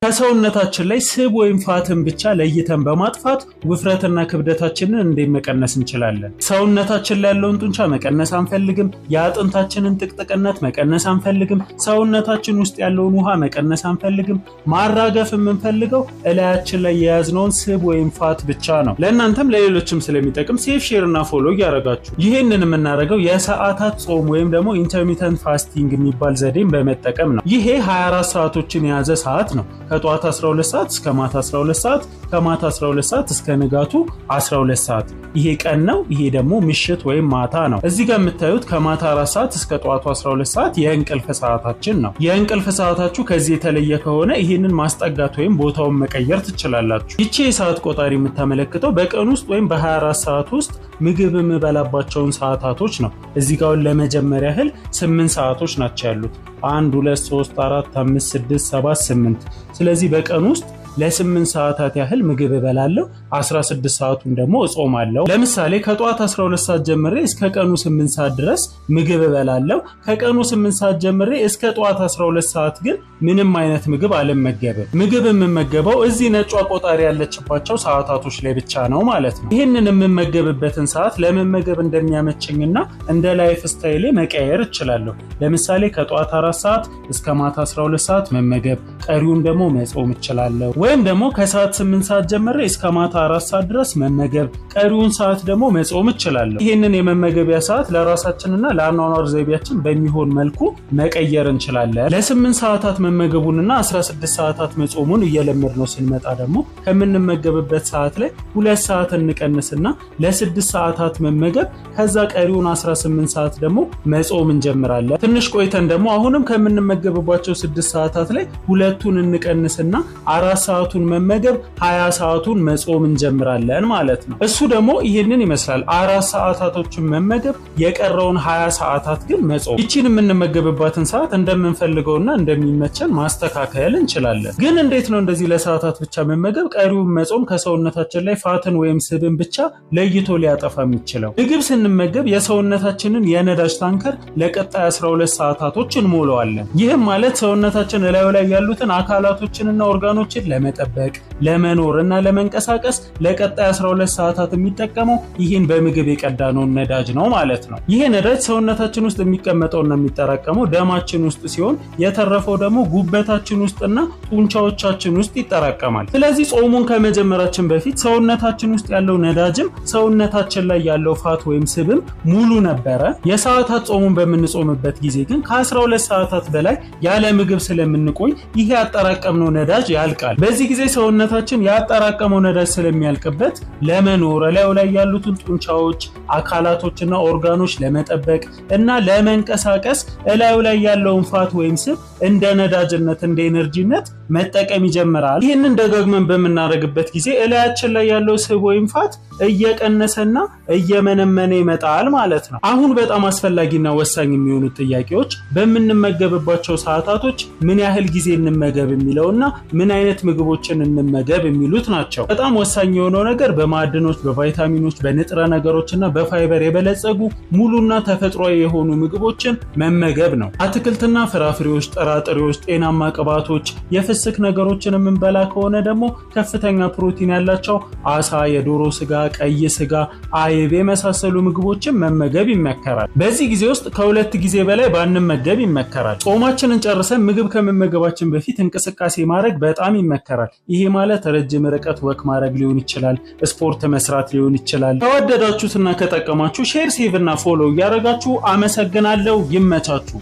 ከሰውነታችን ላይ ስብ ወይም ፋትን ብቻ ለይተን በማጥፋት ውፍረትና ክብደታችንን እንደመቀነስ እንችላለን። ሰውነታችን ላይ ያለውን ጡንቻ መቀነስ አንፈልግም፣ የአጥንታችንን ጥቅጥቅነት መቀነስ አንፈልግም፣ ሰውነታችን ውስጥ ያለውን ውሃ መቀነስ አንፈልግም። ማራገፍ የምንፈልገው እላያችን ላይ የያዝነውን ስብ ወይም ፋት ብቻ ነው። ለእናንተም ለሌሎችም ስለሚጠቅም ሴፍ ሼር እና ፎሎ ያደርጋችሁ። ይሄንን የምናደርገው የሰዓታት ጾም ወይም ደግሞ ኢንተርሚተንት ፋስቲንግ የሚባል ዘዴን በመጠቀም ነው። ይሄ 24 ሰዓቶችን የያዘ ሰዓት ነው። ከጧት 12 ሰዓት እስከ ማታ 12 ሰዓት፣ ከማታ 12 ሰዓት እስከ ንጋቱ 12 ሰዓት። ይሄ ቀን ነው። ይሄ ደግሞ ምሽት ወይም ማታ ነው። እዚህ ጋር የምታዩት ከማታ 4 ሰዓት እስከ ጧቱ 12 ሰዓት የእንቅልፍ ሰዓታችን ነው። የእንቅልፍ ሰዓታችሁ ከዚህ የተለየ ከሆነ ይሄንን ማስጠጋት ወይም ቦታውን መቀየር ትችላላችሁ። ይቺ የሰዓት ቆጣሪ የምታመለክተው በቀን ውስጥ ወይም በ24 ሰዓት ውስጥ ምግብ የምበላባቸውን ሰዓታቶች ነው። እዚህ ጋር ለመጀመሪያ ያህል 8 ሰዓቶች ናቸው ያሉት። 1 2 3 4 5 6 7 8። ስለዚህ በቀን ውስጥ ለ8 ሰዓታት ያህል ምግብ እበላለሁ፣ 16 ሰዓቱን ደግሞ እጾማለሁ። ለምሳሌ ከጧት 12 ሰዓት ጀምሬ እስከ ቀኑ 8 ሰዓት ድረስ ምግብ እበላለሁ። ከቀኑ 8 ሰዓት ጀምሬ እስከ ጧት 12 ሰዓት ግን ምንም አይነት ምግብ አልመገብም። ምግብ የምመገበው እዚህ ነጯ ቆጣሪ ያለችባቸው ሰዓታቶች ላይ ብቻ ነው ማለት ነው። ይህንን የምመገብበትን ሰዓት ለመመገብ እንደሚያመቸኝና እንደ ላይፍ ስታይሌ መቀየር እችላለሁ። ለምሳሌ ከጧት 4 ሰዓት እስከ ማታ 12 ሰዓት መመገብ፣ ቀሪውን ደግሞ መጾም እችላለሁ። ወይም ደግሞ ከሰዓት 8 ሰዓት ጀምሬ እስከ ማታ 4 ሰዓት ድረስ መመገብ፣ ቀሪውን ሰዓት ደግሞ መጾም እችላለሁ። ይሄንን የመመገቢያ ሰዓት ለራሳችንና ለአኗኗር ዘይቤያችን በሚሆን መልኩ መቀየር እንችላለን። ለ8 ሰዓታት መመገቡንና 16 ሰዓታት መጾሙን እየለመድነው ስንመጣ ደግሞ ከምንመገብበት ሰዓት ላይ 2 ሰዓት እንቀንስና ለ6 ሰዓታት መመገብ፣ ከዛ ቀሪውን 18 ሰዓት ደግሞ መጾም እንጀምራለን። ትንሽ ቆይተን ደግሞ አሁንም ከምንመገብባቸው 6 ሰዓታት ላይ 2ቱን እንቀንስና 4 ሰዓቱን መመገብ፣ 20 ሰዓቱን መጾም እንጀምራለን ማለት ነው። እሱ ደግሞ ይሄንን ይመስላል። 4 ሰዓታቶችን መመገብ፣ የቀረውን 20 ሰዓታት ግን መጾም። ይቺን የምንመገብባትን ሰዓት እንደምንፈልገውና እንደሚመቸን ማስተካከል እንችላለን። ግን እንዴት ነው እንደዚህ ለሰዓታት ብቻ መመገብ፣ ቀሪውን መጾም ከሰውነታችን ላይ ፋትን ወይም ስብን ብቻ ለይቶ ሊያጠፋ የሚችለው? ምግብ ስንመገብ የሰውነታችንን የነዳጅ ታንከር ለቀጣይ 12 ሰዓታቶች እንሞላዋለን። ይህም ማለት ሰውነታችን እላዩ ላይ ያሉትን አካላቶችንና ኦርጋኖችን ለመጠበቅ፣ ለመኖር እና ለመንቀሳቀስ ለቀጣይ 12 ሰዓታት የሚጠቀመው ይህን በምግብ የቀዳነውን ነዳጅ ነው ማለት ነው። ይሄ ነዳጅ ሰውነታችን ውስጥ የሚቀመጠውና የሚጠራቀመው ደማችን ውስጥ ሲሆን የተረፈው ደግሞ ጉበታችን ውስጥና ጡንቻዎቻችን ውስጥ ይጠራቀማል። ስለዚህ ጾሙን ከመጀመራችን በፊት ሰውነታችን ውስጥ ያለው ነዳጅም ሰውነታችን ላይ ያለው ፋት ወይም ስብም ሙሉ ነበረ። የሰዓታት ጾሙን በምንጾምበት ጊዜ ግን ከ12 ሰዓታት በላይ ያለ ምግብ ስለምንቆይ ይሄ ያጠራቀምነው ነዳጅ ያልቃል። በዚህ ጊዜ ሰውነታችን ያጠራቀመው ነዳጅ ስለሚያልቅበት ለመኖር እላዩ ላይ ያሉትን ጡንቻዎች፣ አካላቶችና ኦርጋኖች ለመጠበቅ እና ለመንቀሳቀስ እላዩ ላይ ያለውን ፋት ወይም ስብ እንደ ነዳጅነት እንደ ኤነርጂነት መጠቀም ይጀምራል። ይህንን ደጋግመን በምናደርግበት ጊዜ እላያችን ላይ ያለው ስብ ወይም ፋት እየቀነሰና እየመነመነ ይመጣል ማለት ነው። አሁን በጣም አስፈላጊና ወሳኝ የሚሆኑት ጥያቄዎች በምንመገብባቸው ሰዓታቶች ምን ያህል ጊዜ እንመገብ የሚለውና ምን አይነት ምግቦችን እንመገብ የሚሉት ናቸው። በጣም ወሳኝ የሆነው ነገር በማዕድኖች፣ በቫይታሚኖች፣ በንጥረ ነገሮችና በፋይበር የበለጸጉ ሙሉና ተፈጥሯዊ የሆኑ ምግቦችን መመገብ ነው። አትክልትና ፍራፍሬዎች፣ ጥራጥሬዎች፣ ጤናማ ቅባቶች፣ የፍስክ ነገሮችን የምንበላ ከሆነ ደግሞ ከፍተኛ ፕሮቲን ያላቸው አሳ፣ የዶሮ ስጋ፣ ቀይ ስጋ፣ አይብ የመሳሰሉ ምግቦችን መመገብ ይመከራል። በዚህ ጊዜ ውስጥ ከ2 ጊዜ በላይ ባንመገብ ይመከራል። ጾማችንን ጨርሰን ምግብ ከመመገባችን በፊት እንቅስቃሴ ማድረግ በጣም ይመከራል። ይሄ ማለት ረጅም ርቀት ወክ ማድረግ ሊሆን ይችላል፣ ስፖርት መስራት ሊሆን ይችላል። ከወደዳችሁትና ከጠቀማችሁ ሼር፣ ሴቭ እና ፎሎ እያደረጋችሁ አመሰግናለሁ። ይመቻችሁ።